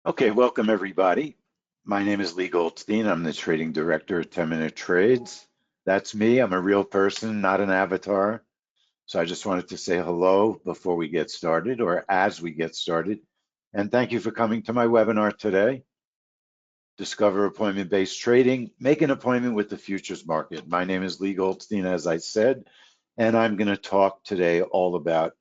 Okay, welcome everybody. My name is Lee Goldstein. I'm the trading director at 10 Minute Trades. That's me. I'm a real person, not an avatar. So I just wanted to say hello before we get started or as we get started. And thank you for coming to my webinar today. Discover appointment-based trading, make an appointment with the futures market. My name is Lee Goldstein, as I said, and I'm going to talk today all about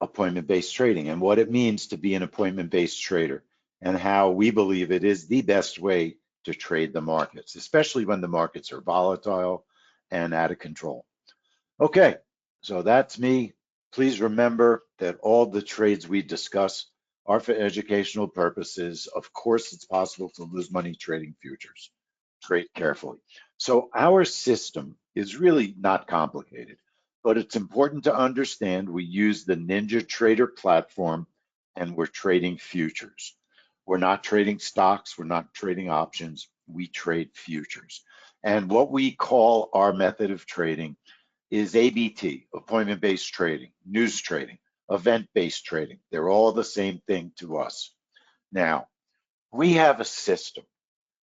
appointment-based trading and what it means to be an appointment-based trader and how we believe it is the best way to trade the markets, especially when the markets are volatile and out of control. Okay, so that's me. Please remember that all the trades we discuss are for educational purposes. Of course, it's possible to lose money trading futures. Trade carefully. So our system is really not complicated, but it's important to understand we use the NinjaTrader platform and we're trading futures. We're not trading stocks, we're not trading options, we trade futures. And what we call our method of trading is ABT, appointment-based trading, news trading, event-based trading. They're all the same thing to us. Now, we have a system.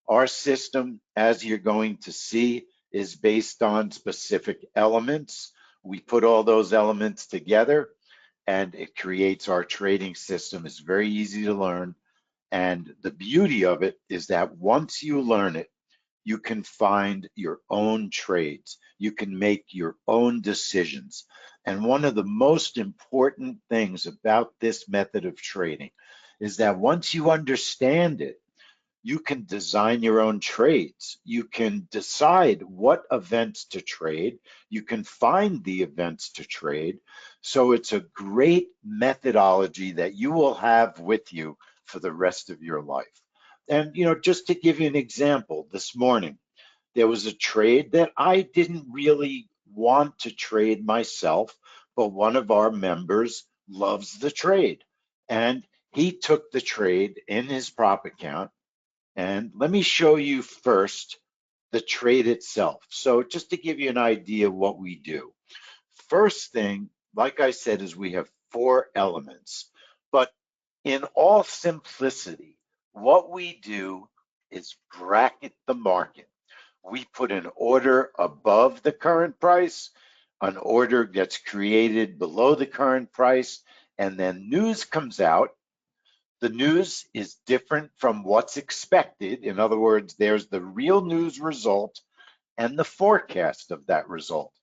Our system, as you're going to see, is based on specific elements. We put all those elements together and it creates our trading system. It's very easy to learn. And the beauty of it is that once you learn it, you can find your own trades. You can make your own decisions. And one of the most important things about this method of trading is that once you understand it, you can design your own trades. You can decide what events to trade. You can find the events to trade. So it's a great methodology that you will have with you for the rest of your life. And, just to give you an example, this morning, there was a trade that I didn't really want to trade myself, but one of our members loves the trade. And he took the trade in his prop account. And let me show you first the trade itself. So just to give you an idea of what we do. First thing, like I said, is we have 4 elements. But in all simplicity, what we do is bracket the market. We put an order above the current price, an order gets created below the current price, and then news comes out. The news is different from what's expected. In other words, there's the real news result and the forecast of that result.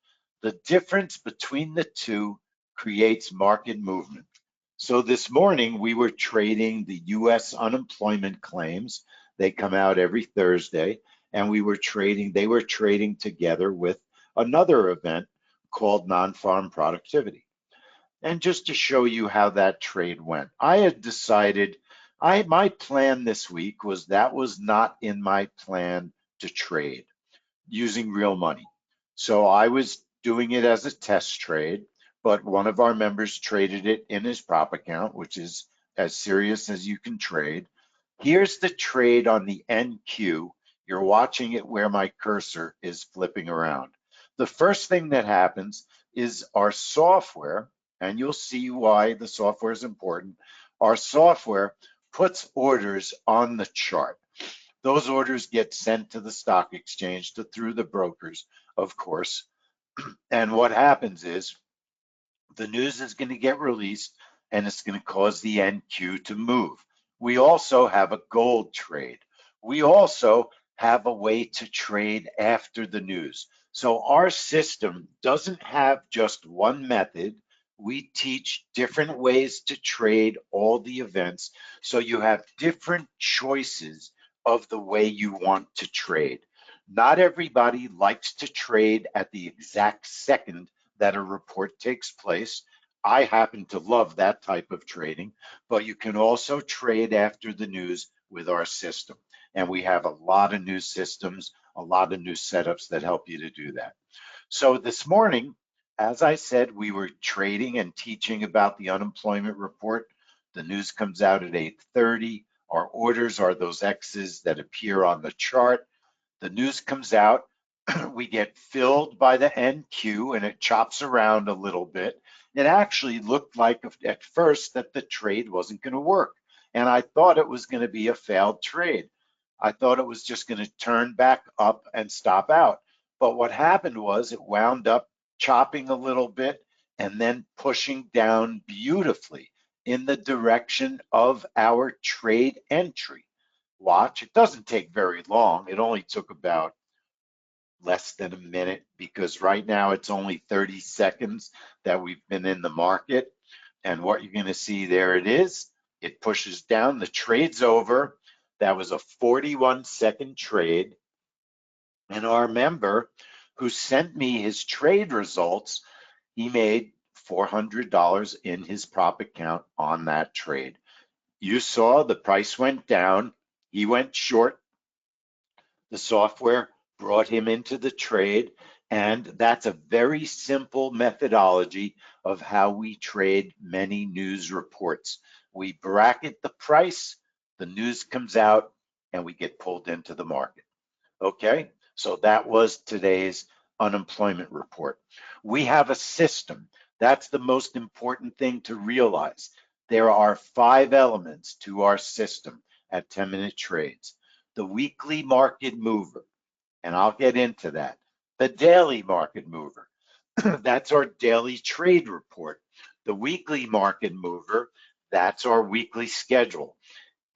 The difference between the two creates market movement. So this morning we were trading the US unemployment claims. They come out every Thursday, and they were trading together with another event called non-farm productivity. And just to show you how that trade went, I had decided, my plan this week was not in my plan to trade using real money. So I was doing it as a test trade, but one of our members traded it in his prop account, which is as serious as you can trade. Here's the trade on the NQ. You're watching it where my cursor is flipping around. The first thing that happens is our software, and you'll see why the software is important. Our software puts orders on the chart. Those orders get sent to the stock exchange through the brokers, of course. And what happens is the news is going to get released and it's going to cause the NQ to move. We also have a gold trade. We also have a way to trade after the news. So our system doesn't have just one method. We teach different ways to trade all the events. So you have different choices of the way you want to trade. Not everybody likes to trade at the exact second that a report takes place. I happen to love that type of trading, but you can also trade after the news with our system. And we have a lot of new systems, a lot of new setups that help you to do that. So this morning, as I said, we were trading and teaching about the unemployment report. The news comes out at 8:30. Our orders are those X's that appear on the chart. The news comes out. We get filled by the NQ and it chops around a little bit. It actually looked like at first that the trade wasn't going to work. and I thought it was going to be a failed trade. I thought it was just going to turn back up and stop out. But what happened was it wound up chopping a little bit and then pushing down beautifully in the direction of our trade entry. Watch, it doesn't take very long. It only took about less than a minute because right now it's only 30 seconds that we've been in the market. And what you're going to see there it is. It pushes down. The trade's over. That was a 41-second trade. And our member who sent me his trade results, he made $400 in his prop account on that trade. You saw the price went down. He went short. The software brought him into the trade. And that's a very simple methodology of how we trade many news reports. We bracket the price, the news comes out, and we get pulled into the market. Okay, so that was today's unemployment report. We have a system. That's the most important thing to realize. There are 5 elements to our system at 10-minute trades. The weekly market mover, and I'll get into that. The daily market mover, that's our daily trade report. The weekly market mover, that's our weekly schedule.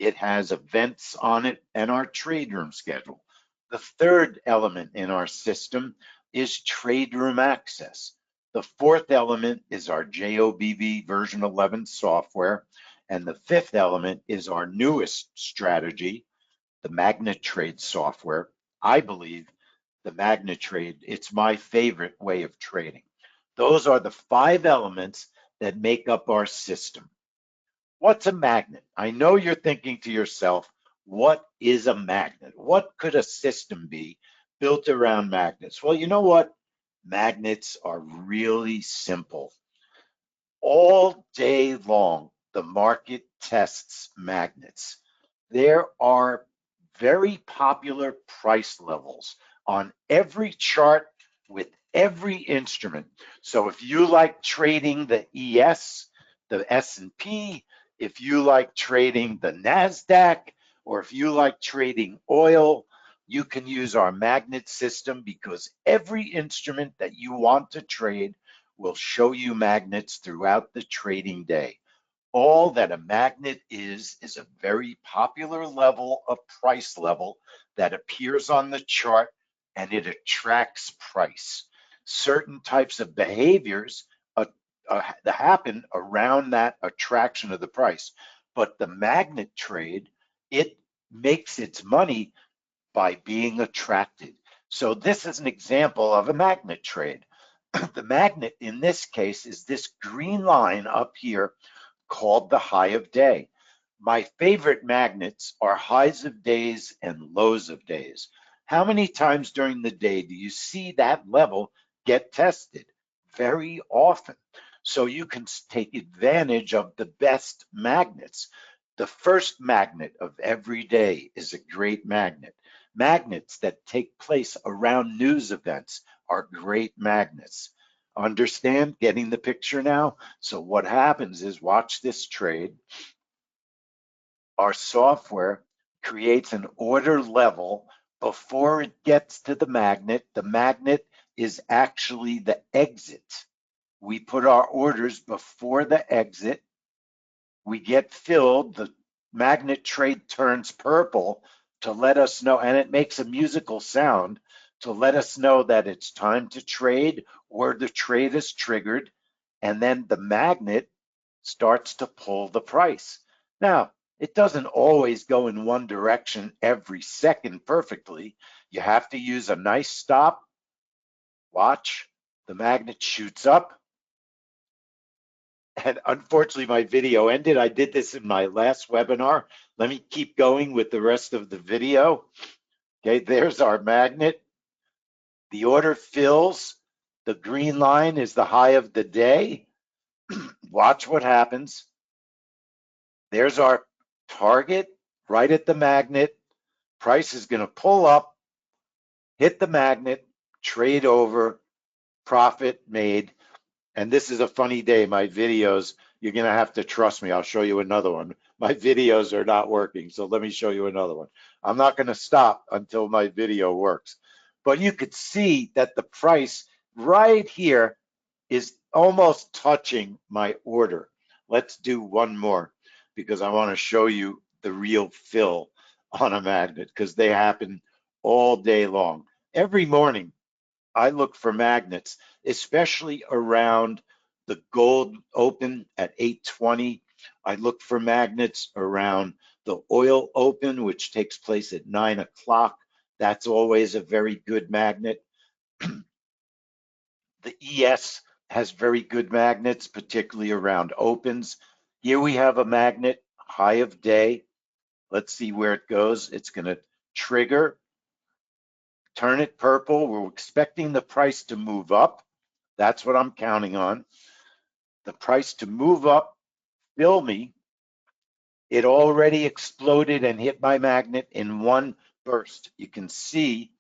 It has events on it and our trade room schedule. The third element in our system is trade room access. The fourth element is our JOBV version 11 software. And the fifth element is our newest strategy, the MagnaTrade software. I believe the MagnaTrade, it's my favorite way of trading. Those are the 5 elements that make up our system. What's a magnet? I know you're thinking to yourself, what is a magnet? What could a system be built around magnets? Well, you know what? Magnets are really simple. All day long, the market tests magnets. There are very popular price levels on every chart with every instrument. So if you like trading the ES, the S&P, if you like trading the NASDAQ, or if you like trading oil, you can use our magnet system because every instrument that you want to trade will show you magnets throughout the trading day. All that a magnet is a very popular level of price level that appears on the chart and it attracts price. Certain types of behaviors happen around that attraction of the price. But the magnet trade, it makes its money by being attracted. So this is an example of a magnet trade. The magnet in this case is this green line up here called the high of day. My favorite magnets are highs of days and lows of days. How many times during the day do you see that level get tested? Very often. So you can take advantage of the best magnets. The first magnet of every day is a great magnet. Magnets that take place around news events are great magnets. Understand? Getting the picture now? So what happens is, watch this trade. Our software creates an order level before it gets to the magnet. The magnet is actually the exit. We put our orders before the exit. We get filled. The magnet trade turns purple to let us know, and it makes a musical sound to let us know that it's time to trade or the trade is triggered. And then the magnet starts to pull the price. Now, it doesn't always go in one direction every second perfectly. You have to use a nice stop. Watch, the magnet shoots up. And unfortunately, my video ended. I did this in my last webinar. Let me keep going with the rest of the video. Okay, there's our magnet. The order fills. The green line is the high of the day. Watch what happens. There's our target right at the magnet. Price is going to pull up, hit the magnet, trade over, profit made. And this is a funny day. My videos, you're going to have to trust me. I'll show you another one. My videos are not working, so let me show you another one. I'm not going to stop until my video works. But you could see that the price right here is almost touching my order. Let's do one more because I want to show you the real fill on a magnet because they happen all day long. Every morning, I look for magnets, especially around the gold open at 8:20. I look for magnets around the oil open, which takes place at 9 o'clock. That's always a very good magnet. The ES has very good magnets, particularly around opens. Here we have a magnet, high of day. Let's see where it goes. It's going to trigger, turn it purple. We're expecting the price to move up. That's what I'm counting on. The price to move up, fill me. It already exploded and hit my magnet in one burst. You can see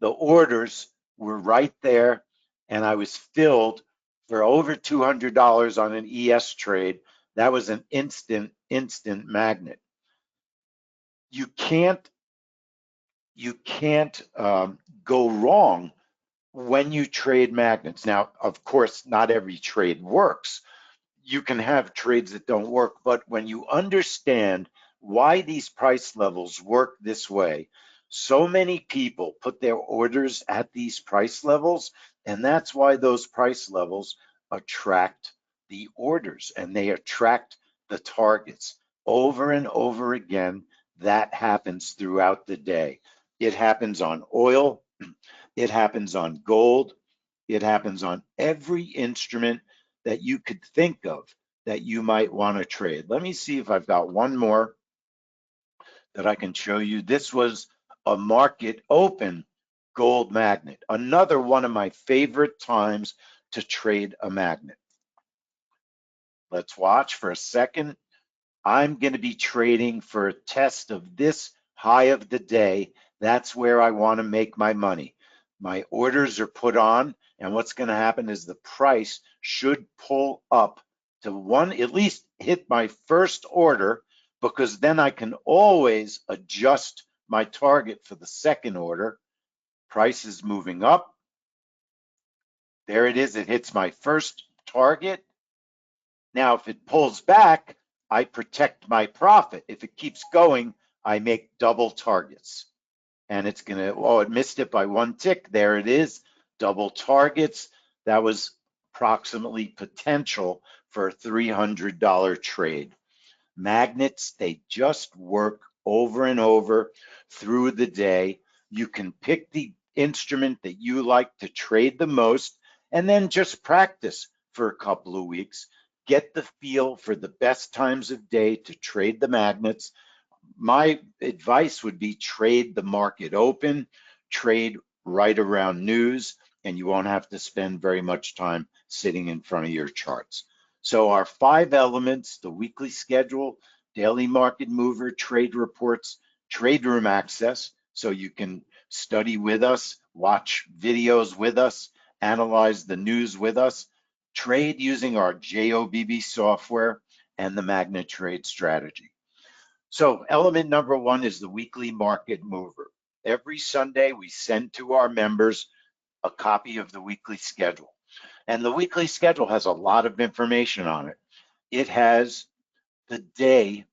the orders were right there, and I was filled for over $200 on an ES trade. That was an instant magnet. You can't go wrong when you trade magnets. Now, of course, not every trade works. You can have trades that don't work, but when you understand why these price levels work this way, so many people put their orders at these price levels, and that's why those price levels attract the orders and they attract the targets over and over again. That happens throughout the day. It happens on oil, it happens on gold, it happens on every instrument that you could think of that you might want to trade. Let me see if I've got one more that I can show you. This was a market open gold magnet. Another one of my favorite times to trade a magnet. Let's watch for a second. I'm going to be trading for a test of this high of the day. That's where I want to make my money. My orders are put on, and what's going to happen is the price should pull up to one, at least hit my first order, because then I can always adjust my target for the second order. Price is moving up. There it is. It hits my first target. Now, if it pulls back, I protect my profit. If it keeps going, I make double targets. And it's going to, oh, it missed it by one tick. There it is, double targets. That was approximately potential for a $300 trade. Magnets, they just work over and over through the day. You can pick the instrument that you like to trade the most and then just practice for a couple of weeks. Get the feel for the best times of day to trade the magnets. My advice would be trade the market open, trade right around news, and you won't have to spend very much time sitting in front of your charts. So our 5 elements, the weekly schedule, daily market mover, trade reports, trade room access, so you can study with us, watch videos with us, analyze the news with us, trade using our JOBB software, and the Magnet Trade strategy. So element number 1 is the weekly market mover. Every Sunday, we send to our members a copy of the weekly schedule. And the weekly schedule has a lot of information on it. It has the day,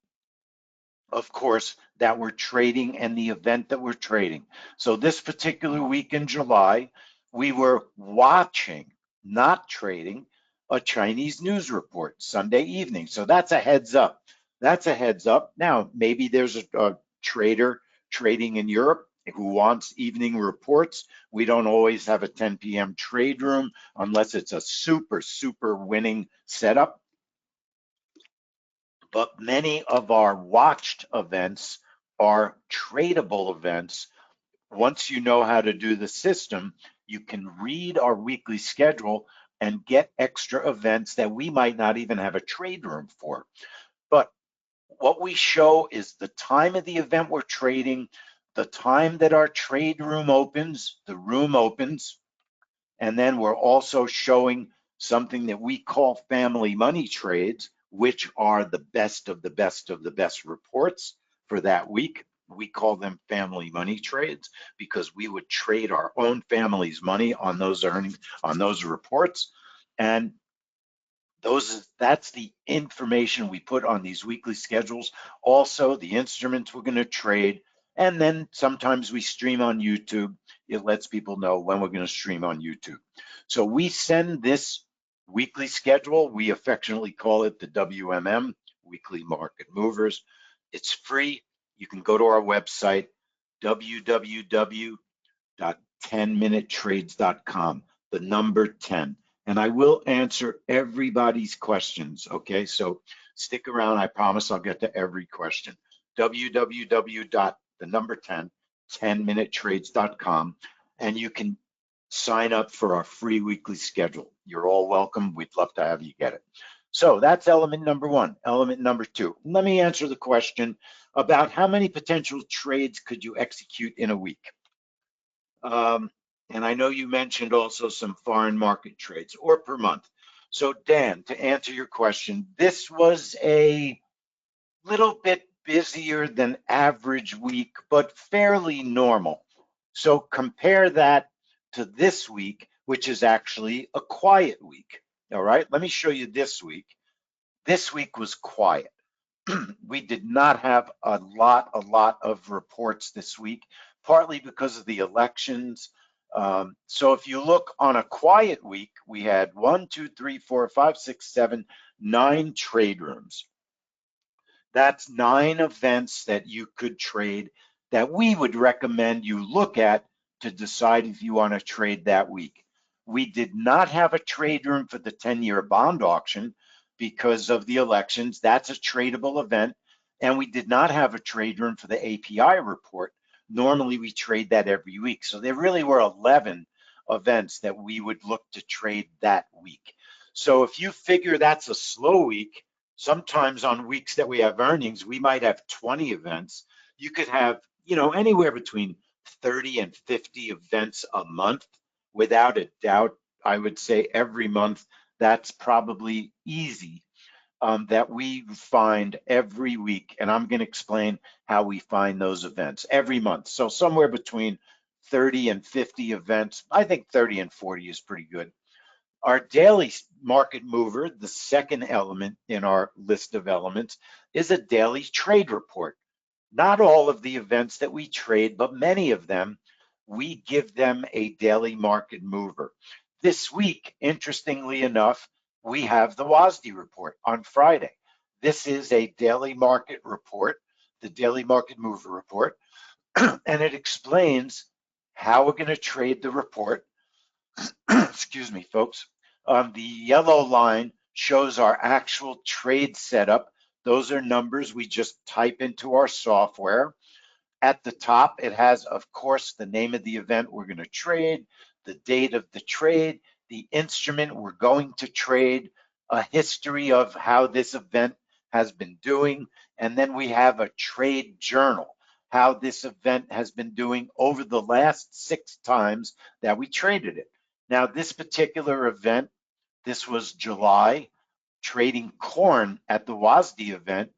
of course, that we're trading and the event that we're trading. So this particular week in July, we were watching, not trading, a Chinese news report Sunday evening. So that's a heads up. That's a heads up. Now, maybe there's a trader trading in Europe who wants evening reports. We don't always have a 10 p.m. trade room unless it's a super winning setup. But many of our watched events are tradable events. Once you know how to do the system, you can read our weekly schedule and get extra events that we might not even have a trade room for. But what we show is the time of the event we're trading, the time that our trade room opens, the room opens, and then we're also showing something that we call family money trades, which are the best of the best of the best reports for that week. We call them family money trades because we would trade our own family's money on those earnings, on those reports. And that's the information we put on these weekly schedules. Also, the instruments we're going to trade. And then sometimes we stream on YouTube. It lets people know when we're going to stream on YouTube. So we send this weekly schedule. We affectionately call it the WMM, Weekly Market Movers. It's free. You can go to our website, www.10minutetrades.com, the number 10. And I will answer everybody's questions, okay? So stick around. I promise I'll get to every question. www.10minutetrades.com, and you can sign up for our free weekly schedule. You're all welcome. We'd love to have you get it. So that's element number one. Element number two, let me answer the question about how many potential trades could you execute in a week? And I know you mentioned also some foreign market trades or per month. So Dan, to answer your question, this was a little bit busier than average week, but fairly normal. So compare that to this week, which is actually a quiet week. All right, let me show you this week. This week was quiet. We did not have a lot of reports this week, partly because of the elections. So if you look on a quiet week, we had 1, 2, 3, 4, 5, 6, 7, 9 trade rooms. That's 9 events that you could trade that we would recommend you look at to decide if you want to trade that week. We did not have a trade room for the 10-year bond auction because of the elections. That's a tradable event. And we did not have a trade room for the API report. Normally we trade that every week. So there really were 11 events that we would look to trade that week. So if you figure that's a slow week, sometimes on weeks that we have earnings, we might have 20 events. You could have, anywhere between 30 and 50 events a month. Without a doubt, I would say every month, that's probably easy that we find every week. And I'm going to explain how we find those events every month. So somewhere between 30 and 50 events. I think 30 and 40 is pretty good. Our daily market mover, the second element in our list of elements, is a daily trade report. Not all of the events that we trade, but many of them, we give them a daily market mover. This week, interestingly enough, we have the WASDE report on Friday. This is a daily market report, the daily market mover report, and it explains how we're going to trade the report. Excuse me, folks. The yellow line shows our actual trade setup. Those are numbers we just type into our software. At the top, it has, of course, the name of the event we're going to trade, the date of the trade, the instrument we're going to trade, a history of how this event has been doing, and then we have a trade journal, how this event has been doing over the last 6 times that we traded it. Now, this particular event, this was July, trading corn at the WASDE event,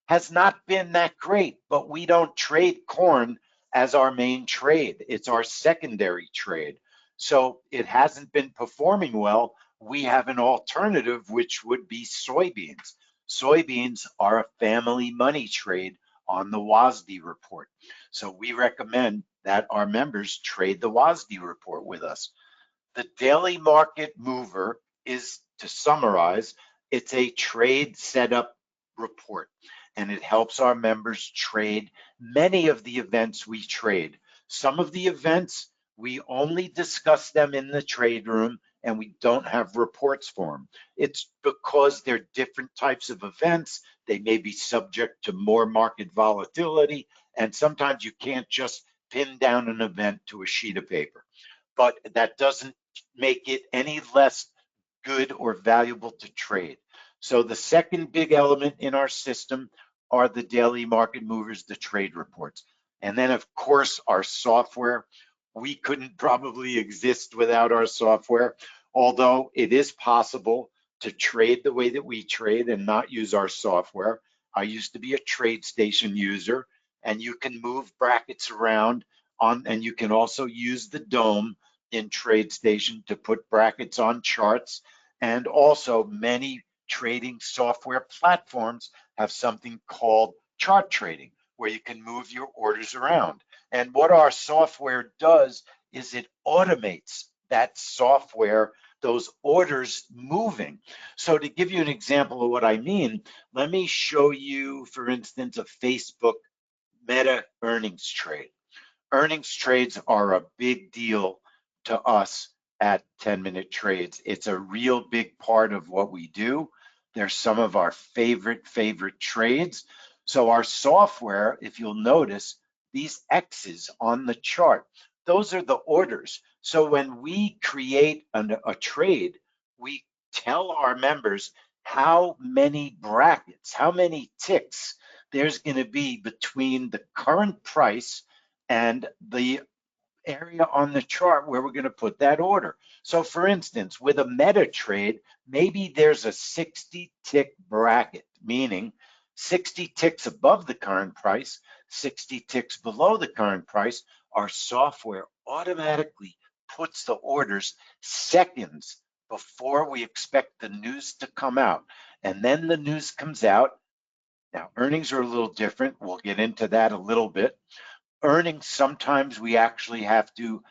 has not been that great, but we don't trade corn as our main trade. It's our secondary trade. So it hasn't been performing well. We have an alternative, which would be soybeans. Soybeans are a family money trade on the WASDE report. So we recommend that our members trade the WASDE report with us. The daily market mover is, to summarize, it's a trade setup report, and it helps our members trade many of the events we trade. Some of the events, we only discuss them in the trade room and we don't have reports for them. It's because they're different types of events. They may be subject to more market volatility, and sometimes you can't just pin down an event to a sheet of paper. But that doesn't make it any less good or valuable to trade. So the second big element in our system are the daily market movers, the trade reports. And then, of course, our software. We couldn't probably exist without our software. although it is possible to trade the way that we trade and not use our software. I used to be a TradeStation user, and you can move brackets around on, and you can also use the DOM in TradeStation to put brackets on charts. And also many trading software platforms have something called chart trading, where you can move your orders around. And what our software does is it automates that software, those orders moving. So to give you an example of what I mean, let me show you, for instance, a Facebook Meta earnings trade. Earnings trades are a big deal to us at 10-minute trades. It's a real big part of what we do. They're some of our favorite trades. So our software, if you'll notice, these X's on the chart, those are the orders. So when we create a trade, we tell our members how many brackets, how many ticks there's going to be between the current price and the area on the chart where we're going to put that order. So for instance, with a meta trade, maybe there's a 60 tick bracket, meaning 60 ticks above the current price, 60 ticks below the current price. Our software automatically puts the orders seconds before we expect the news to come out. And then the news comes out. Now, earnings are a little different. We'll get into that a little bit. Earnings, sometimes we actually have to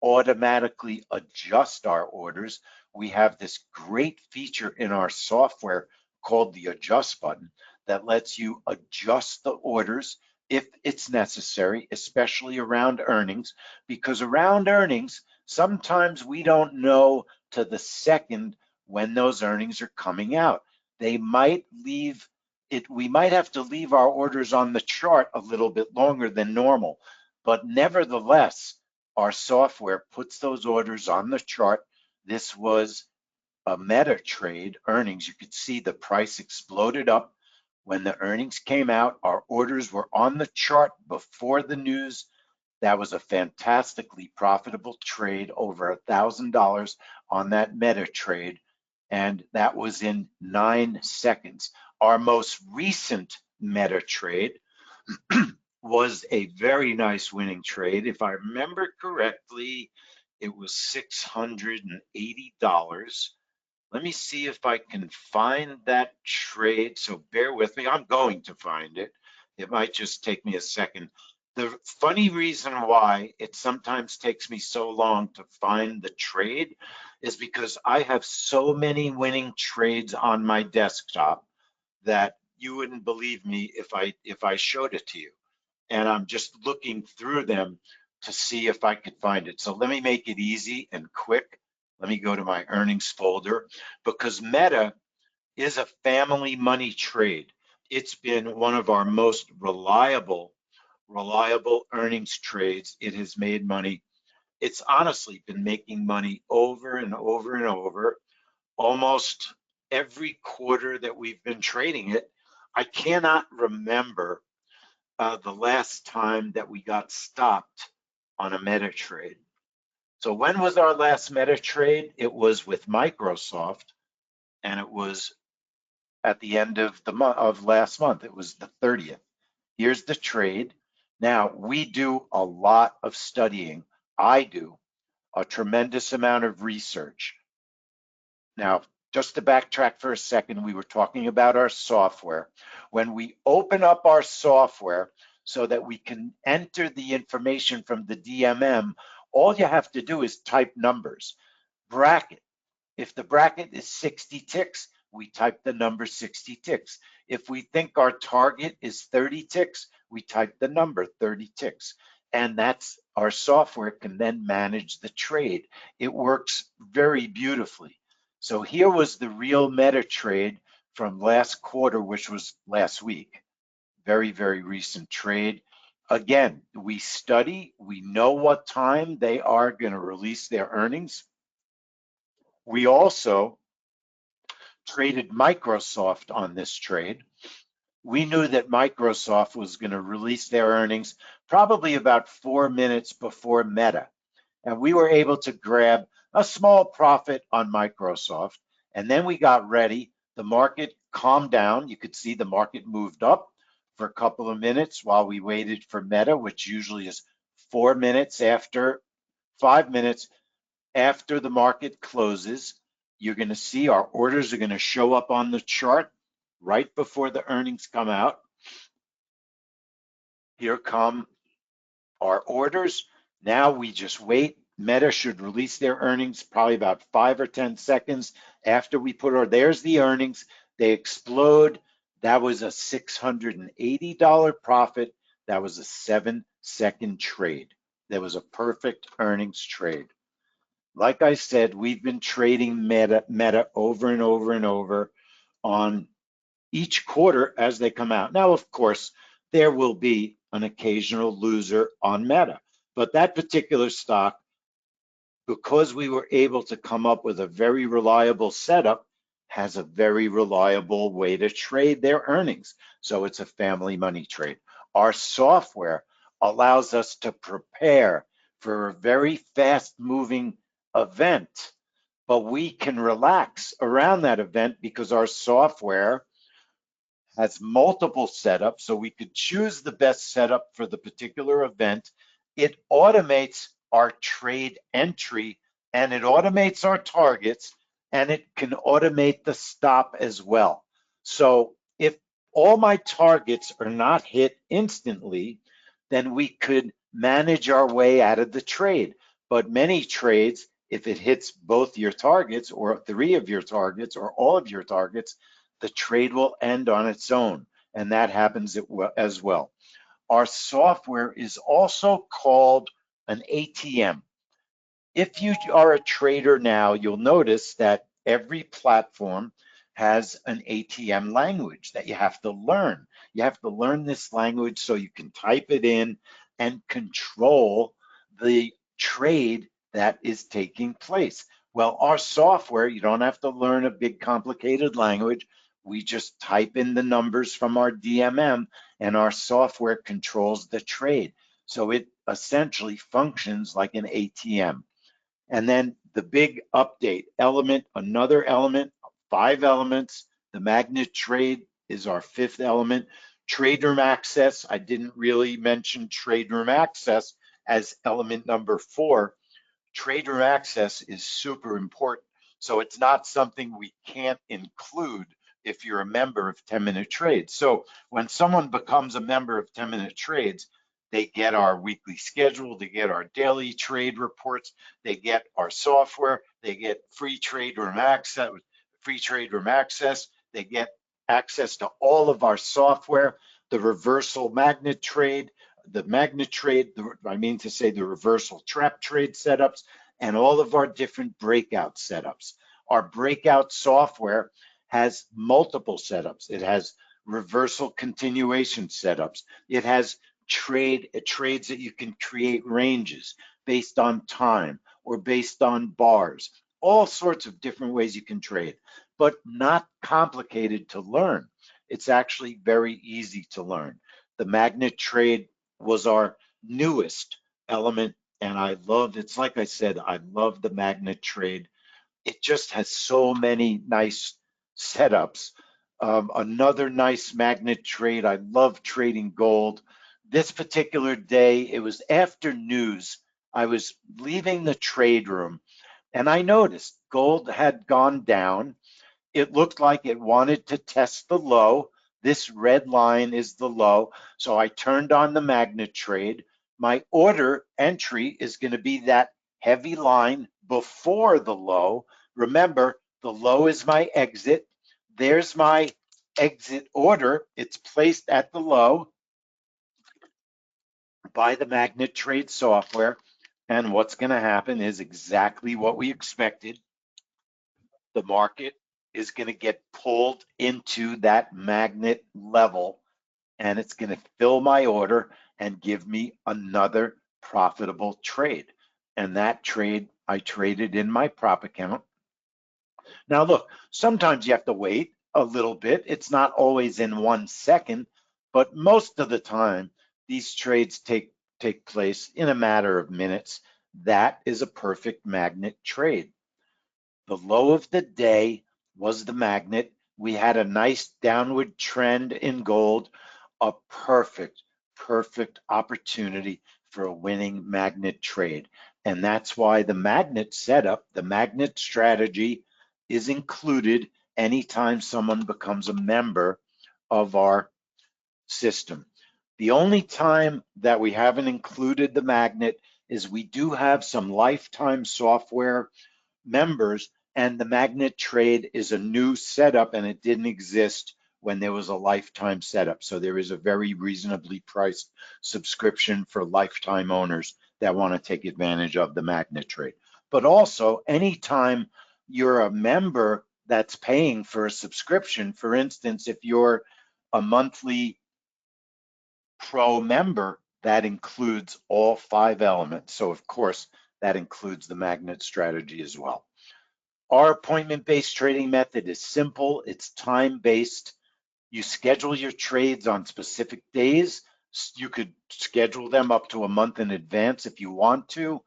automatically adjust our orders. We have this great feature in our software called the adjust button that lets you adjust the orders if it's necessary, especially around earnings, because around earnings, sometimes we don't know to the second when those earnings are coming out. They might leave it, we might have to leave our orders on the chart a little bit longer than normal, but nevertheless, our software puts those orders on the chart. This was a meta trade earnings. You could see the price exploded up when the earnings came out. Our orders were on the chart before the news. That was a fantastically profitable trade, over $1,000 on that meta trade. And that was in 9 seconds. Our most recent meta trade was a very nice winning trade. If I remember correctly, it was $680. Let me see if I can find that trade. So bear with me. I'm going to find it. It might just take me a second. The funny reason why it sometimes takes me so long to find the trade is because I have so many winning trades on my desktop that you wouldn't believe me if I showed it to you. And I'm just looking through them to see if I could find it. So let me make it easy and quick. Let me go to my earnings folder, because Meta is a family money trade. It's been one of our most reliable earnings trades. It has made money. It's honestly been making money over and over and over, almost every quarter that we've been trading it. I cannot remember the last time that we got stopped on a meta trade. So when was our last meta trade? It was with Microsoft, and it was at the end of the month of last month. It was the 30th. Here's the trade. Now, we do a lot of studying. I do a tremendous amount of research. Now, just to backtrack for a second, we were talking about our software. When we open up our software so that we can enter the information from the DMM, all you have to do is type numbers. Bracket. If the bracket is 60 ticks, we type the number 60 ticks. If we think our target is 30 ticks, we type the number 30 ticks. And that's, our software can then manage the trade. It works very beautifully. So here was the real meta trade from last quarter, which was last week. Very, very recent trade. Again, we study, we know what time they are going to release their earnings. We also traded Microsoft on this trade. We knew that Microsoft was going to release their earnings probably about 4 minutes before Meta. And we were able to grab a small profit on Microsoft. And then we got ready. The market calmed down. You could see the market moved up for a couple of minutes while we waited for Meta, which usually is 4 minutes after, 5 minutes after the market closes. You're going to see our orders are going to show up on the chart right before the earnings come out. Here come our orders. Now we just wait. Meta should release their earnings probably about 5 or 10 seconds after we put our, there's the earnings. They explode. That was a $680 profit. That was a 7-second trade. That was a perfect earnings trade. Like I said, we've been trading Meta over and over and over on each quarter as they come out. Now, of course, there will be an occasional loser on Meta, but that particular stock, because we were able to come up with a very reliable setup, has a very reliable way to trade their earnings. So it's a family money trade. Our software allows us to prepare for a very fast moving event, but we can relax around that event because our software has multiple setups, so we could choose the best setup for the particular event. It automates our trade entry and it automates our targets, and it can automate the stop as well. So if all my targets are not hit instantly, then we could manage our way out of the trade. But many trades, if it hits both your targets or 3 of your targets or all of your targets, the trade will end on its own, and that happens as well. Our software is also called an ATM. If you are a trader now, you'll notice that every platform has an ATM language that you have to learn. You have to learn this language so you can type it in and control the trade that is taking place. Well, our software, you don't have to learn a big complicated language. We just type in the numbers from our DMM and our software controls the trade. So it essentially functions like an ATM. And then the big update element, another element, 5 elements. The magnet trade is our 5th element. Trade room access, I didn't really mention trade room access as element number 4. Trade room access is super important. So it's not something we can't include if you're a member of 10-minute trades. So when someone becomes a member of 10-minute trades, they get our weekly schedule, they get our daily trade reports, they get our software, they get free trade room access, they get access to all of our software, the reversal magnet trade, the reversal trap trade setups, and all of our different breakout setups. Our breakout software has multiple setups. It has reversal continuation setups. It has trades that you can create ranges based on time or based on bars, all sorts of different ways you can trade, but not complicated to learn. It's actually very easy to learn. The magnet trade was our newest element, and I love, it's like I said, I love the magnet trade. It just has so many nice setups. Another nice magnet trade, I love trading gold. This particular day, it was after news. I was leaving the trade room and I noticed gold had gone down. It looked like it wanted to test the low. This red line is the low. So I turned on the magnet trade. My order entry is going to be that heavy line before the low. Remember, the low is my exit. There's my exit order. It's placed at the low by the magnet trade software. And what's going to happen is exactly what we expected. The market is going to get pulled into that magnet level, and it's going to fill my order and give me another profitable trade. And that trade I traded in my prop account. Now look, sometimes you have to wait a little bit. It's not always in 1 second, but most of the time these trades take place in a matter of minutes. That is a perfect magnet trade. The low of the day was the magnet. We had a nice downward trend in gold, a perfect opportunity for a winning magnet trade. And that's why the magnet setup, the magnet strategy is included anytime someone becomes a member of our system. The only time that we haven't included the magnet is we do have some lifetime software members, and the magnet trade is a new setup and it didn't exist when there was a lifetime setup. So there is a very reasonably priced subscription for lifetime owners that want to take advantage of the magnet trade. But also, anytime you're a member that's paying for a subscription, for instance, if you're a monthly pro member, that includes all 5 elements. So of course, that includes the magnet strategy as well. Our appointment-based trading method is simple. It's time-based. You schedule your trades on specific days. You could schedule them up to a month in advance if you want to.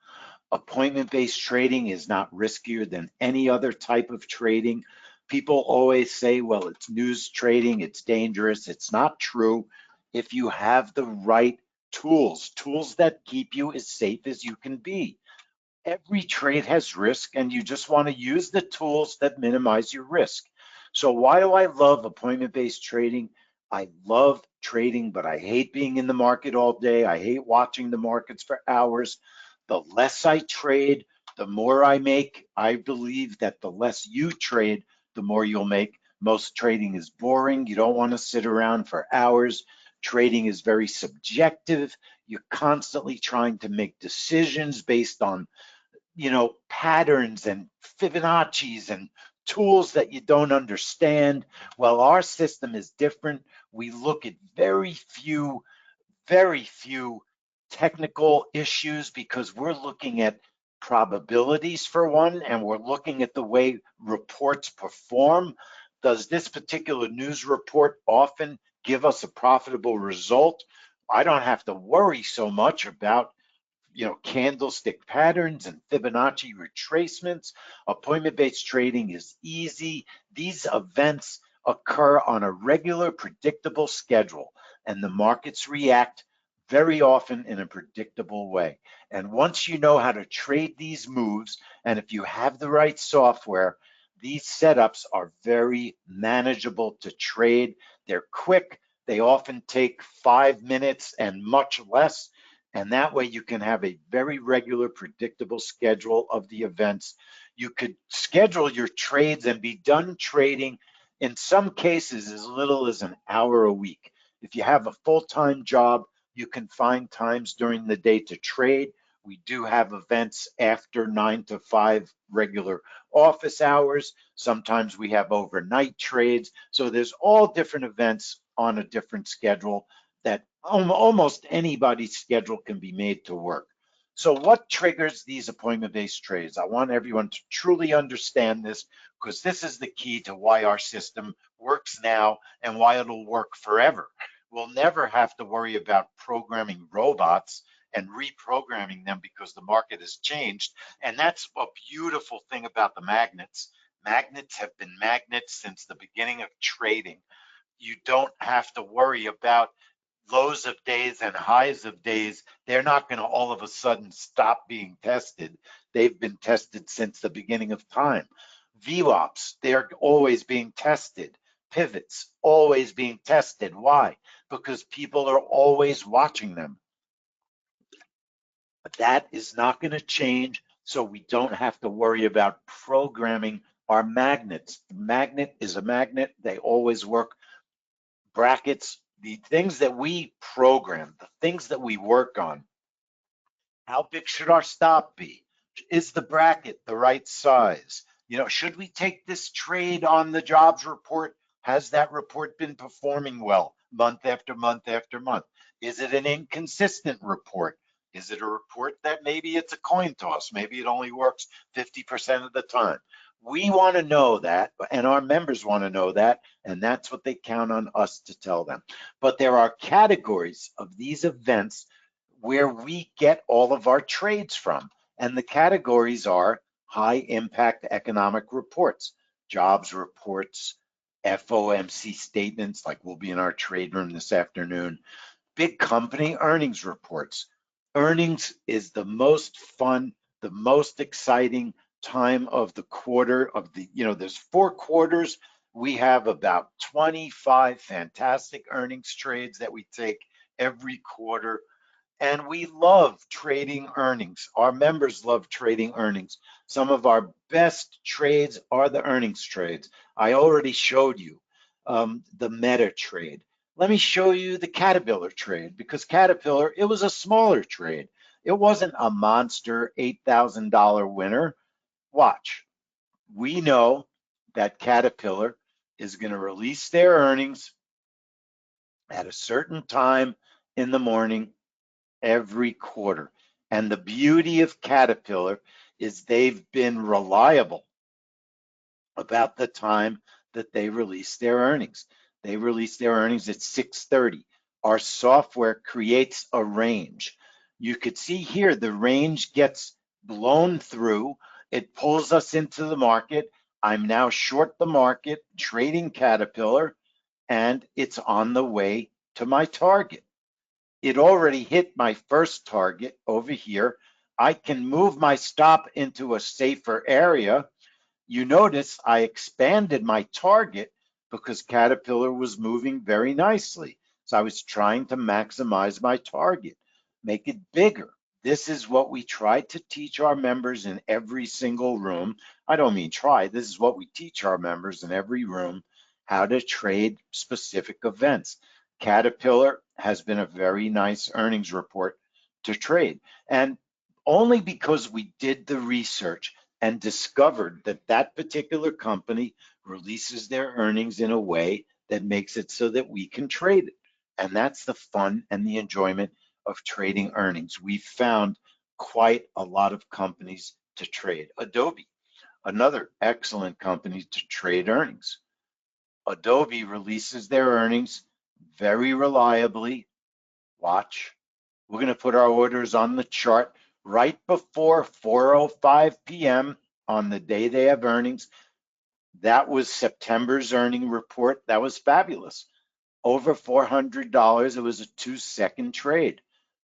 Appointment-based trading is not riskier than any other type of trading. People always say, well, it's news trading, it's dangerous. It's not true. If you have the right tools that keep you as safe as you can be. Every trade has risk, and you just want to use the tools that minimize your risk. So why do I love appointment-based trading? I love trading, but I hate being in the market all day. I hate watching the markets for hours. The less I trade, the more I make. I believe that the less you trade, the more you'll make. Most trading is boring. You don't want to sit around for hours. Trading is very subjective. You're constantly trying to make decisions based on patterns and Fibonacci's and tools that you don't understand. Well, our system is different. We look at very few technical issues because we're looking at probabilities for one, and we're looking at the way reports perform. Does this particular news report often give us a profitable result? I don't have to worry so much about candlestick patterns and Fibonacci retracements. Appointment-based trading is easy. These events occur on a regular, predictable schedule, and the markets react very often in a predictable way. And once you know how to trade these moves, and if you have the right software, these setups are very manageable to trade. They're quick. They often take 5 minutes and much less. And that way you can have a very regular, predictable schedule of the events. You could schedule your trades and be done trading in some cases as little as an hour a week. If you have a full-time job, you can find times during the day to trade. We do have events after 9 to 5 regular office hours. Sometimes we have overnight trades. So there's all different events on a different schedule that almost anybody's schedule can be made to work. So what triggers these appointment-based trades? I want everyone to truly understand this, because this is the key to why our system works now and why it'll work forever. We'll never have to worry about programming robots and reprogramming them because the market has changed. And that's a beautiful thing about the magnets. Magnets have been magnets since the beginning of trading. You don't have to worry about lows of days and highs of days. They're not going to all of a sudden stop being tested. They've been tested since the beginning of time. VWAPs, they're always being tested. Pivots, always being tested. Why? Because people are always watching them. But that is not going to change, so we don't have to worry about programming our magnets. The magnet is a magnet. They always work. Brackets, the things that we program, the things that we work on. How big should our stop be? Is the bracket the right size? Should we take this trade on the jobs report? Has that report been performing well month after month after month? Is it an inconsistent report? Is it a report that maybe it's a coin toss? Maybe it only works 50% of the time. We want to know that, and our members want to know that, and that's what they count on us to tell them. But there are categories of these events where we get all of our trades from. And the categories are high impact economic reports, jobs reports, FOMC statements, like we'll be in our trade room this afternoon, big company earnings reports. Earnings is the most fun, the most exciting time of the quarter of the, there's 4 quarters. We have about 25 fantastic earnings trades that we take every quarter. And we love trading earnings. Our members love trading earnings. Some of our best trades are the earnings trades. I already showed you the Meta trade. Let me show you the Caterpillar trade, because Caterpillar, it was a smaller trade. It wasn't a monster $8,000 winner. Watch. We know that Caterpillar is going to release their earnings at a certain time in the morning every quarter. And the beauty of Caterpillar is they've been reliable about the time that they release their earnings. They release their earnings at 6:30. Our software creates a range. You could see here the range gets blown through. It pulls us into the market. I'm now short the market, trading Caterpillar, and it's on the way to my target. It already hit my first target over here. I can move my stop into a safer area. You notice I expanded my target because Caterpillar was moving very nicely. So I was trying to maximize my target, make it bigger. This is what we try to teach our members in every single room. I don't mean try, this is what we teach our members in every room, how to trade specific events. Caterpillar has been a very nice earnings report to trade. And only because we did the research and discovered that that particular company releases their earnings in a way that makes it so that we can trade it. And that's the fun and the enjoyment of trading earnings. We've found quite a lot of companies to trade. Adobe, another excellent company to trade earnings. Adobe releases their earnings very reliably. Watch. We're going to put our orders on the chart right before 4:05 p.m. on the day they have earnings. That was September's earning report. That was fabulous. Over $400. It was a 2-second trade.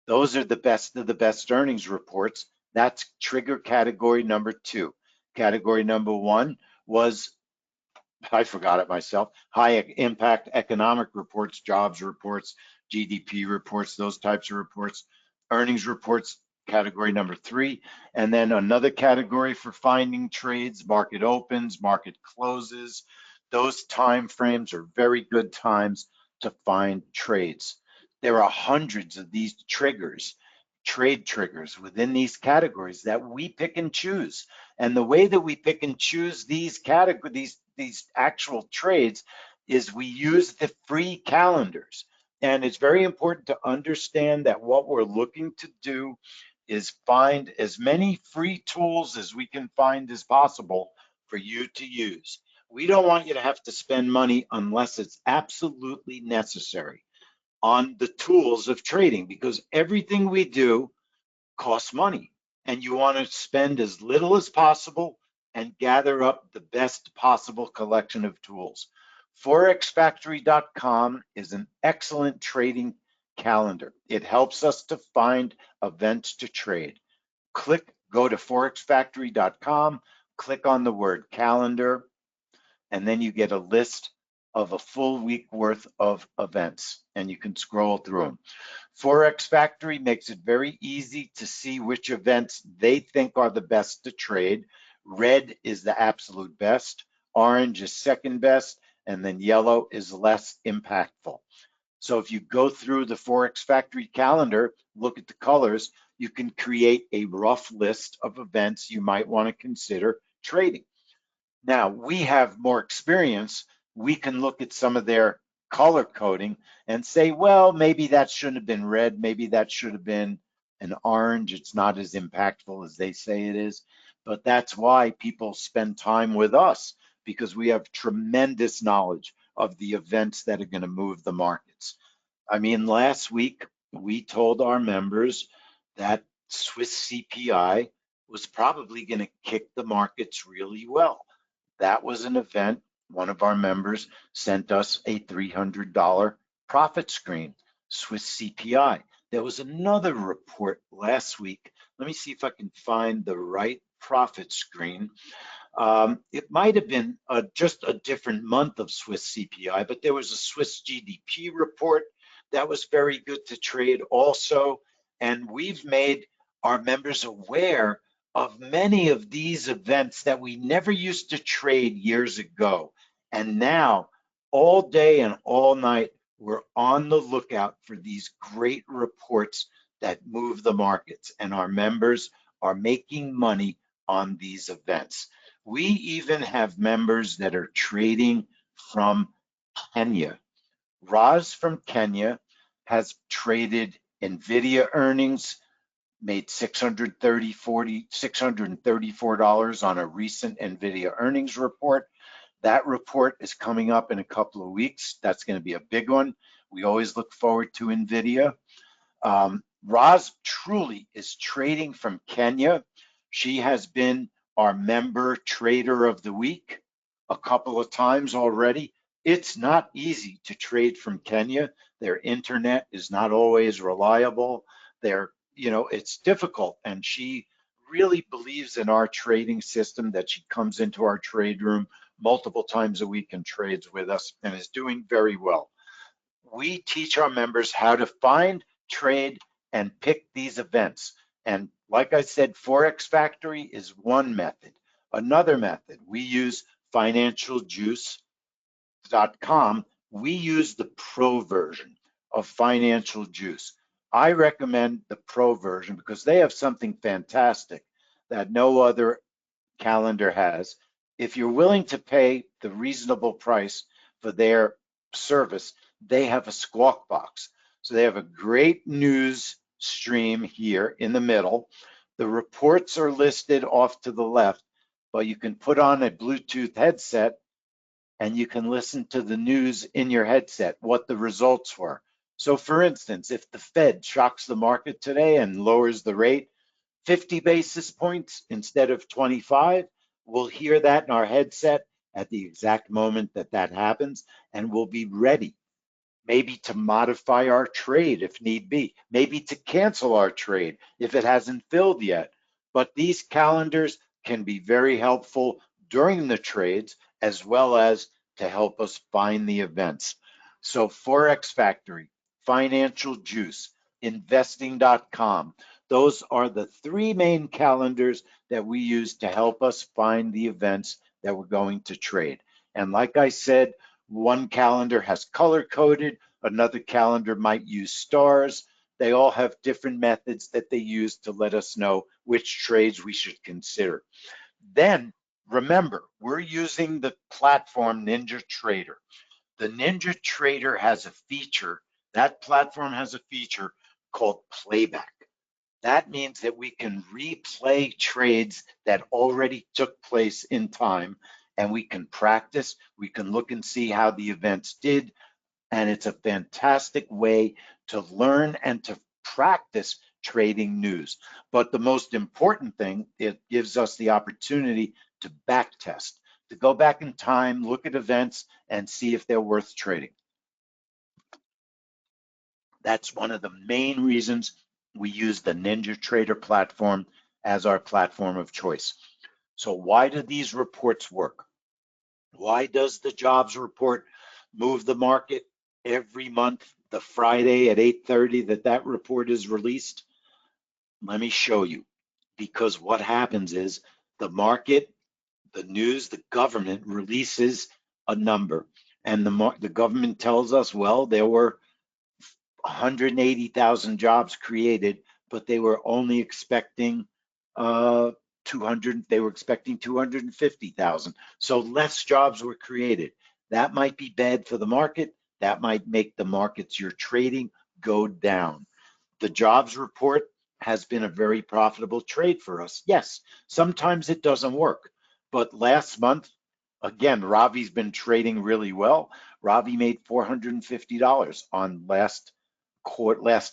Those are the best of the best earnings reports. That's trigger category number 2. Category number 1 was, I forgot it myself, high impact economic reports, jobs reports, GDP reports, those types of reports. Earnings reports, category number 3. And then another category for finding trades, market opens, market closes. Those time frames are very good times to find trades. There are hundreds of these triggers, trade triggers within these categories that we pick and choose. And the way that we pick and choose these categories, these actual trades, is we use the free calendars. And it's very important to understand that what we're looking to do is find as many free tools as we can find as possible for you to use. We don't want you to have to spend money unless it's absolutely necessary on the tools of trading, because everything we do costs money, and you want to spend as little as possible and gather up the best possible collection of tools. ForexFactory.com is an excellent trading calendar. It helps us to find events to trade. Go to ForexFactory.com, click on the word calendar, and then you get a list of a full week worth of events, and you can scroll through them. Forex Factory makes it very easy to see which events they think are the best to trade. Red is the absolute best, orange is second best, and then yellow is less impactful. So if you go through the Forex Factory calendar, look at the colors, you can create a rough list of events you might want to consider trading. Now, we have more experience. We can look at some of their color coding and say, well, maybe that shouldn't have been red. Maybe that should have been an orange. It's not as impactful as they say it is. But that's why people spend time with us, because we have tremendous knowledge of the events that are going to move the markets. I mean, last week, we told our members that Swiss CPI was probably going to kick the markets really well. That was an event. One of our members sent us a $300 profit screen, Swiss CPI. There was another report last week. Let me see if I can find the right profit screen. It might have been just a different month of Swiss CPI, but there was a Swiss GDP report that was very good to trade also. And we've made our members aware of many of these events that we never used to trade years ago. And now, all day and all night, we're on the lookout for these great reports that move the markets. And our members are making money on these events. We even have members that are trading from Kenya. Roz from Kenya has traded NVIDIA earnings, made $634 on a recent NVIDIA earnings report. That report is coming up in a couple of weeks. That's going to be a big one. We always look forward to NVIDIA. Roz truly is trading from Kenya. She has been our member trader of the week a couple of times already. It's not easy to trade from Kenya. Their internet is not always reliable. It's difficult. And she really believes in our trading system, that she comes into our trade room multiple times a week and trades with us and is doing very well. We teach our members how to find, trade, and pick these events. And like I said, Forex Factory is one method. Another method, we use financialjuice.com. We use the pro version of Financial Juice. I recommend the pro version because they have something fantastic that no other calendar has. If you're willing to pay the reasonable price for their service, they have a Squawk Box. So they have a great news stream here in the middle. The reports are listed off to the left, but you can put on a Bluetooth headset and you can listen to the news in your headset, what the results were. So for instance, if the Fed shocks the market today and lowers the rate 50 basis points instead of 25, we'll hear that in our headset at the exact moment that that happens, and we'll be ready maybe to modify our trade if need be, maybe to cancel our trade if it hasn't filled yet. But these calendars can be very helpful during the trades as well as to help us find the events. So Forex Factory, Financial Juice, investing.com, those are the three main calendars that we use to help us find the events that we're going to trade. And like I said, one calendar has color coded, another calendar might use stars. They all have different methods that they use to let us know which trades we should consider. Then remember, we're using the platform NinjaTrader. The NinjaTrader has a feature, that platform has a feature called playback. That means that we can replay trades that already took place in time, and we can practice, we can look and see how the events did, and it's a fantastic way to learn and to practice trading news. But the most important thing, it gives us the opportunity to back test, to go back in time, look at events, and see if they're worth trading. That's one of the main reasons we use the NinjaTrader platform as our platform of choice. So why do these reports work? Why does the jobs report move the market every month, the Friday at 8:30 that report is released? Let me show you. Because what happens is the market, the news, the government releases a number, and the government tells us, well, there were 180,000 jobs created, but they were only expecting 200. They were expecting 250,000. So less jobs were created. That might be bad for the market. That might make the markets you're trading go down. The jobs report has been a very profitable trade for us. Yes, sometimes it doesn't work, but last month, again, Ravi's been trading really well. Ravi made $450 on last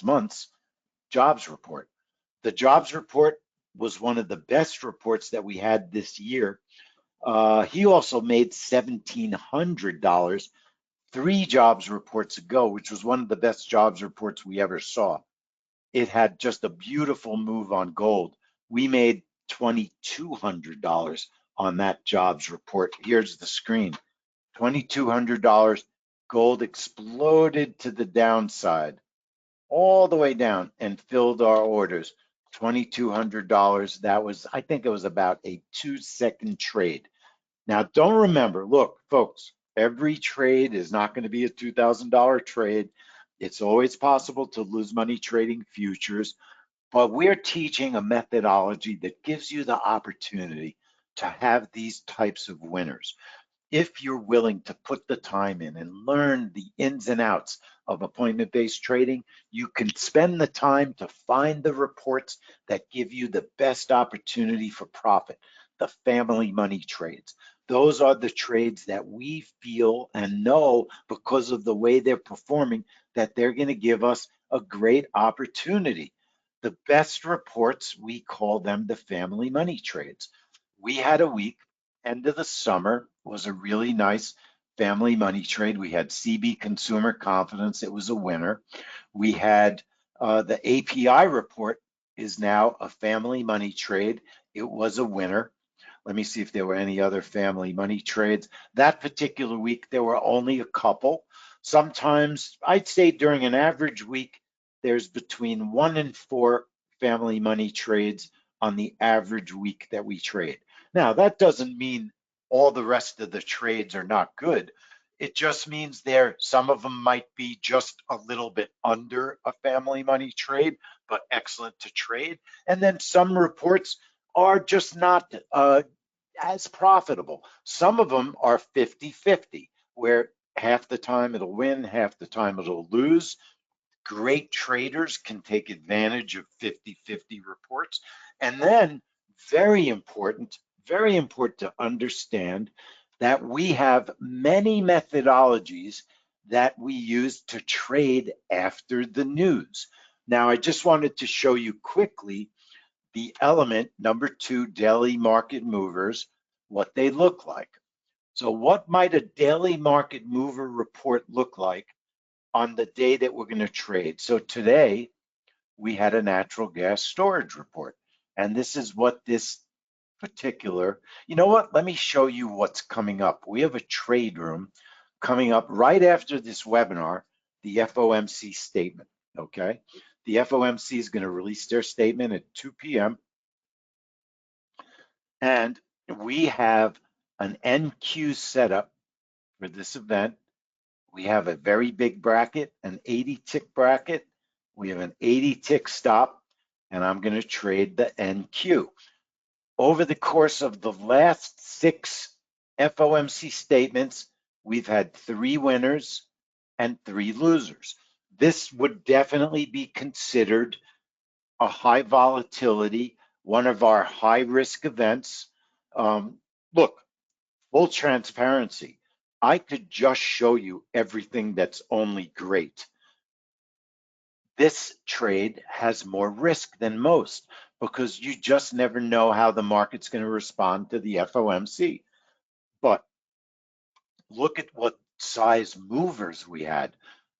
month's jobs report. The jobs report was one of the best reports that we had this year. He also made $1,700 3 jobs reports ago, which was one of the best jobs reports we ever saw. It had just a beautiful move on gold. We made $2,200 on that jobs report. Here's the screen. $2,200. Gold exploded to the downside, all the way down, and filled our orders. $2,200. That was, I think it was about a 2-second trade. Now, don't remember, look, folks, every trade is not going to be a $2,000 trade. It's always possible to lose money trading futures, but we're teaching a methodology that gives you the opportunity to have these types of winners. If you're willing to put the time in and learn the ins and outs of appointment-based trading, you can spend the time to find the reports that give you the best opportunity for profit, the family money trades. Those are the trades that we feel and know, because of the way they're performing, that they're going to give us a great opportunity. The best reports, we call them the family money trades. We had a week, end of the summer, was a really nice family money trade. We had CB Consumer Confidence. It was a winner. We had the API report is now a family money trade. It was a winner. Let me see if there were any other family money trades. That particular week, there were only a couple. Sometimes, I'd say during an average week, there's between 1 and 4 family money trades on the average week that we trade. Now, that doesn't mean all the rest of the trades are not good. It just means some of them might be just a little bit under a family money trade, but excellent to trade. And then some reports are just not as profitable. Some of them are 50-50, where half the time it'll win, half the time it'll lose. Great traders can take advantage of 50-50 reports. And then, very important to understand that we have many methodologies that we use to trade after the news. Now, I just wanted to show you quickly the element number 2, daily market movers, what they look like. So what might a daily market mover report look like on the day that we're going to trade? So today we had a natural gas storage report, and this is what this particular, you know what, let me show you what's coming up. We have a trade room coming up right after this webinar, the FOMC statement, okay? The FOMC is going to release their statement at 2 p.m. And we have an NQ setup for this event. We have a very big bracket, an 80 tick bracket. We have an 80 tick stop, and I'm going to trade the NQ. Over the course of the last 6 FOMC statements, we've had 3 winners and 3 losers. This would definitely be considered a high volatility, one of our high risk events. Look, full transparency, I could just show you everything that's only great. This trade has more risk than most because you just never know how the market's going to respond to the FOMC. But look at what size movers we had.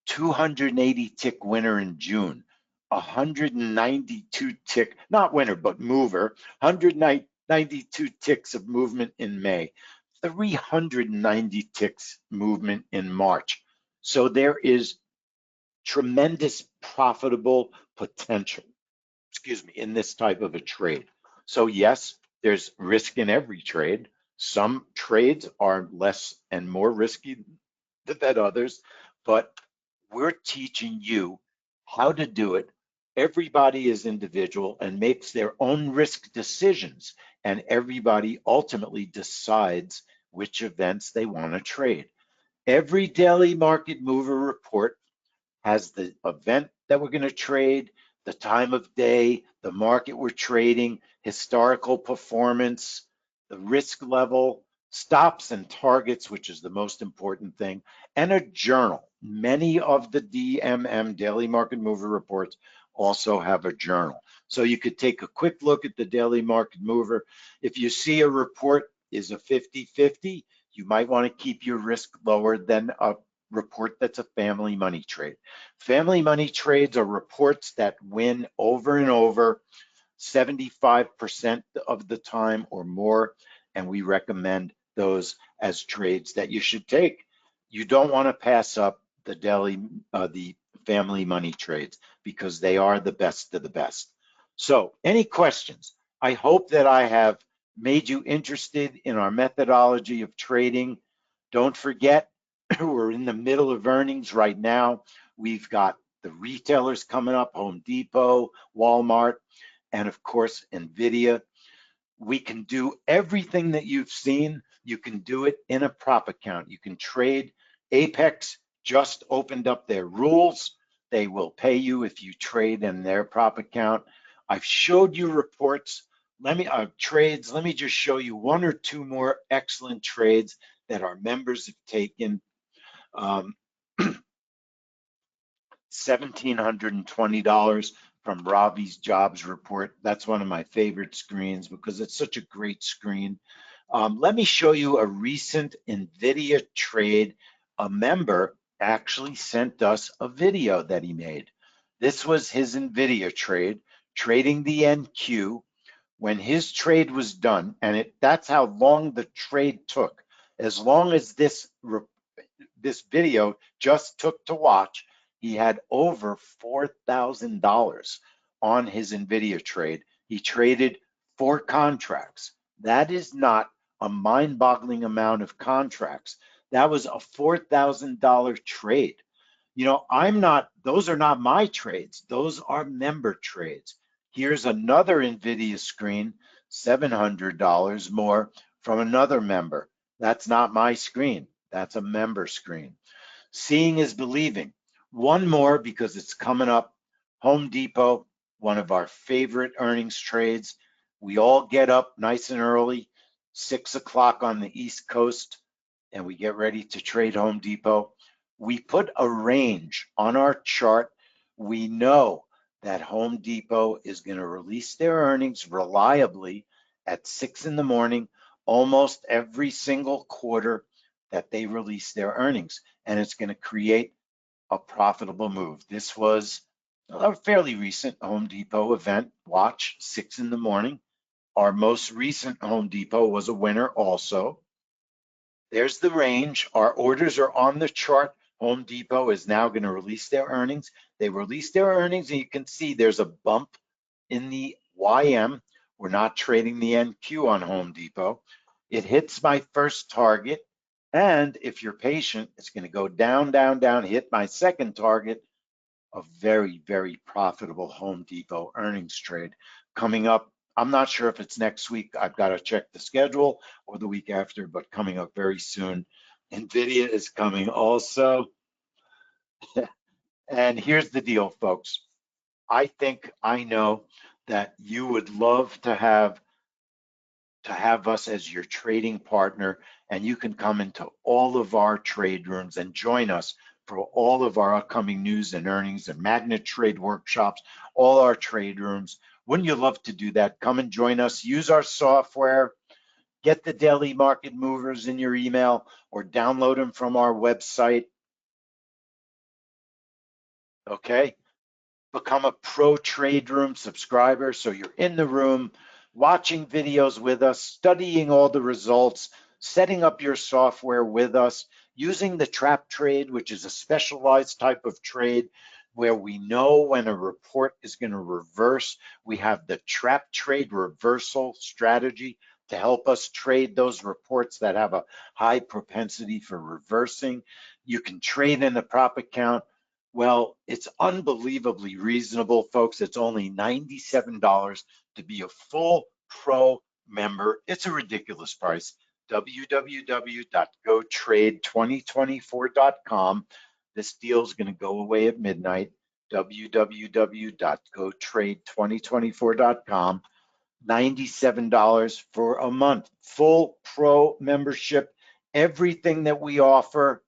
280 tick winner in June, 192 tick, not winner, but mover, 192 ticks of movement in May, 390 ticks movement in March. So there is tremendous profitable potential, in this type of a trade. So yes, there's risk in every trade. Some trades are less and more risky than others, but we're teaching you how to do it. Everybody is individual and makes their own risk decisions, and everybody ultimately decides which events they want to trade. Every daily market mover report has the event that we're going to trade, the time of day, the market we're trading, historical performance, the risk level, stops and targets, which is the most important thing, and a journal. Many of the DMM, Daily Market Mover reports, also have a journal. So you could take a quick look at the daily market mover. If you see a report is a 50-50, you might want to keep your risk lower than a report that's a family money trade. Family money trades are reports that win over and over 75% of the time or more, and we recommend those as trades that you should take. You don't want to pass up the family money trades because they are the best of the best. So, any questions? I hope that I have made you interested in our methodology of trading. Don't forget, we're in the middle of earnings right now. We've got the retailers coming up, Home Depot, Walmart, and of course, NVIDIA. We can do everything that you've seen. You can do it in a prop account. You can trade. Apex just opened up their rules. They will pay you if you trade in their prop account. I've showed you reports. Trades. Let me just show you one or two more excellent trades that our members have taken. $1,720 from Ravi's jobs report. That's one of my favorite screens because it's such a great screen. Let me show you a recent NVIDIA trade. A member actually sent us a video that he made. This was his NVIDIA trade, trading the NQ. When his trade was done, and that's how long the trade took. As long as this video just took to watch, he had over $4,000 on his NVIDIA trade. He traded 4 contracts. That is not a mind-boggling amount of contracts. That was a $4,000 trade. You know, those are not my trades. Those are member trades. Here's another NVIDIA screen, $700 more from another member. That's not my screen. That's a member screen. Seeing is believing. One more because it's coming up. Home Depot, one of our favorite earnings trades. We all get up nice and early, 6 o'clock on the East Coast, and we get ready to trade Home Depot. We put a range on our chart. We know that Home Depot is going to release their earnings reliably at 6 in the morning, almost every single quarter that they release their earnings, and it's going to create a profitable move. This was a fairly recent Home Depot event. Watch, 6 in the morning. Our most recent Home Depot was a winner also. There's the range. Our orders are on the chart. Home Depot is now going to release their earnings. They released their earnings, and you can see there's a bump in the YM. We're not trading the NQ on Home Depot. It hits my first target, and if you're patient, it's going to go down, down, down, hit my second target. A very, very profitable Home Depot earnings trade coming up. I'm not sure if it's next week. I've got to check the schedule, or the week after, but coming up very soon. NVIDIA is coming also. And here's the deal, folks. I know that you would love to have us as your trading partner, and you can come into all of our trade rooms and join us for all of our upcoming news and earnings and magnet trade workshops, all our trade rooms. Wouldn't you love to do that? Come and join us. Use our software. Get the daily market movers in your email or download them from our website. Okay? Become a pro trade room subscriber so you're in the room watching videos with us, studying all the results, setting up your software with us, using the trap trade, which is a specialized type of trade where we know when a report is going to reverse. We have the trap trade reversal strategy to help us trade those reports that have a high propensity for reversing. You can trade in a prop account. Well, it's unbelievably reasonable, folks. It's only $97 to be a full pro member. It's a ridiculous price. www.gotrade2024.com. This deal is going to go away at midnight. www.gotrade2024.com. $97 for a month. Full pro membership. Everything that we offer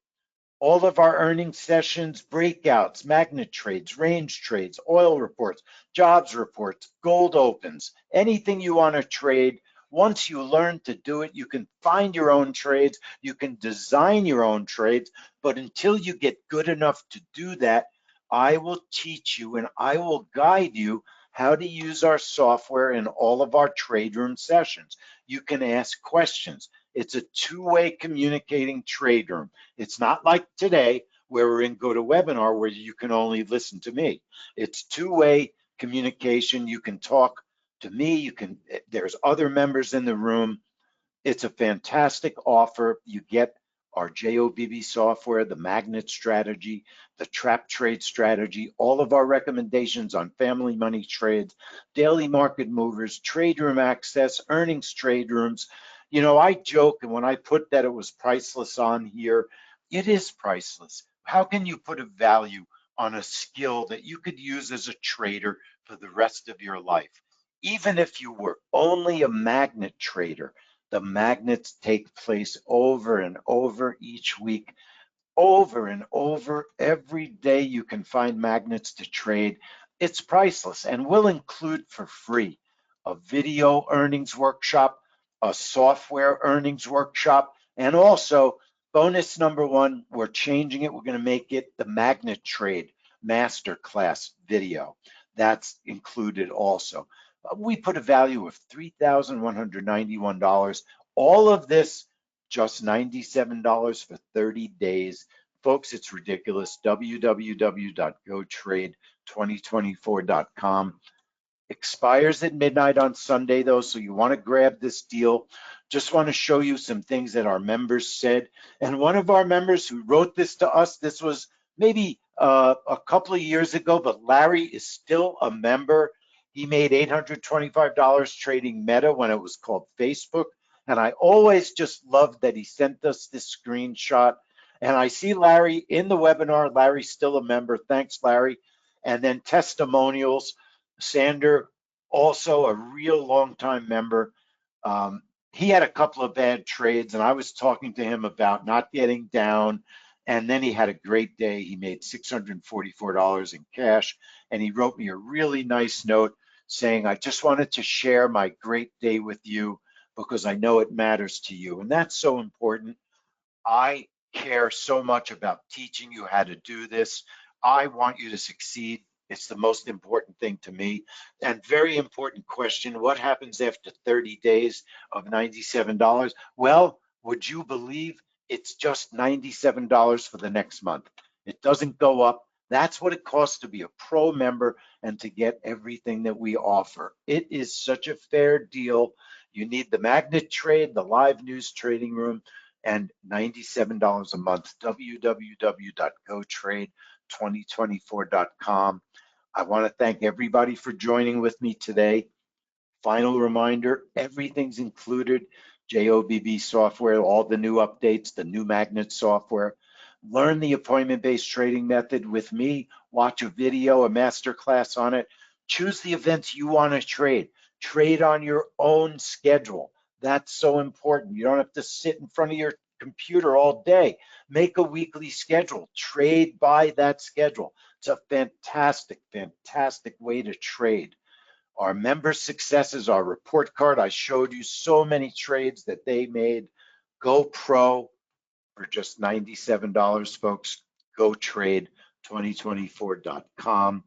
All of our earnings sessions, breakouts, magnet trades, range trades, oil reports, jobs reports, gold opens, anything you want to trade. Once you learn to do it, you can find your own trades, you can design your own trades, but until you get good enough to do that, I will teach you and I will guide you how to use our software in all of our trade room sessions. You can ask questions. It's a two-way communicating trade room. It's not like today where we're in GoToWebinar where you can only listen to me. It's two-way communication. You can talk to me. There's other members in the room. It's a fantastic offer. You get our JOBB software, the magnet strategy, the trap trade strategy, all of our recommendations on family money trades, daily market movers, trade room access, earnings trade rooms. You know, I joke, and when I put that it was priceless on here, it is priceless. How can you put a value on a skill that you could use as a trader for the rest of your life? Even if you were only a magnet trader, the magnets take place over and over each week, over and over. Every day you can find magnets to trade. It's priceless, and we'll include for free a video earnings workshop, a software earnings workshop, and also bonus number one, we're changing it. We're going to make it the Magnet Trade Masterclass video. That's included also. We put a value of $3,191. All of this just $97 for 30 days. Folks, it's ridiculous. www.gotrade2024.com. Expires at midnight on Sunday, though, so you want to grab this deal. Just want to show you some things that our members said. And one of our members who wrote this to us, this was maybe a couple of years ago, but Larry is still a member. He made $825 trading Meta when it was called Facebook. And I always just loved that he sent us this screenshot. And I see Larry in the webinar. Larry's still a member. Thanks, Larry. And then testimonials. Sander, also a real long-time member. He had a couple of bad trades, and I was talking to him about not getting down. And then he had a great day. He made $644 in cash, and he wrote me a really nice note saying, I just wanted to share my great day with you because I know it matters to you. And that's so important. I care so much about teaching you how to do this. I want you to succeed. It's the most important thing to me. And very important question, what happens after 30 days of $97? Well, would you believe it's just $97 for the next month? It doesn't go up. That's what it costs to be a pro member and to get everything that we offer. It is such a fair deal. You need the magnet trade, the live news trading room, and $97 a month. www.gotrade2024.com. I want to thank everybody for joining with me today. Final reminder, everything's included. JOBB software, all the new updates, the new magnet software. Learn the appointment-based trading method with me. Watch a video, a masterclass on it. Choose the events you want to trade. Trade on your own schedule. That's so important. You don't have to sit in front of your computer all day. Make a weekly schedule. Trade by that schedule. It's a fantastic, fantastic way to trade. Our member successes, our report card. I showed you so many trades that they made. Go Pro for just $97, folks. GoTrade2024.com.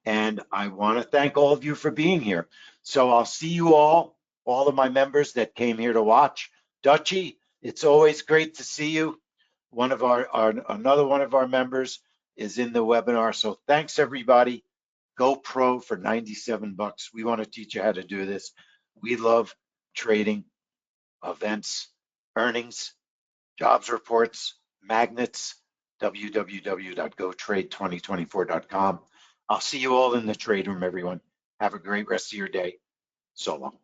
And I want to thank all of you for being here. So I'll see you all of my members that came here to watch. Dutchy, it's always great to see you. Another one of our members is in the webinar. So thanks everybody. Go Pro for $97. We want to teach you how to do this. We love trading, events, earnings, jobs reports, magnets, www.gotrade2024.com. I'll see you all in the trade room, everyone. Have a great rest of your day. So long.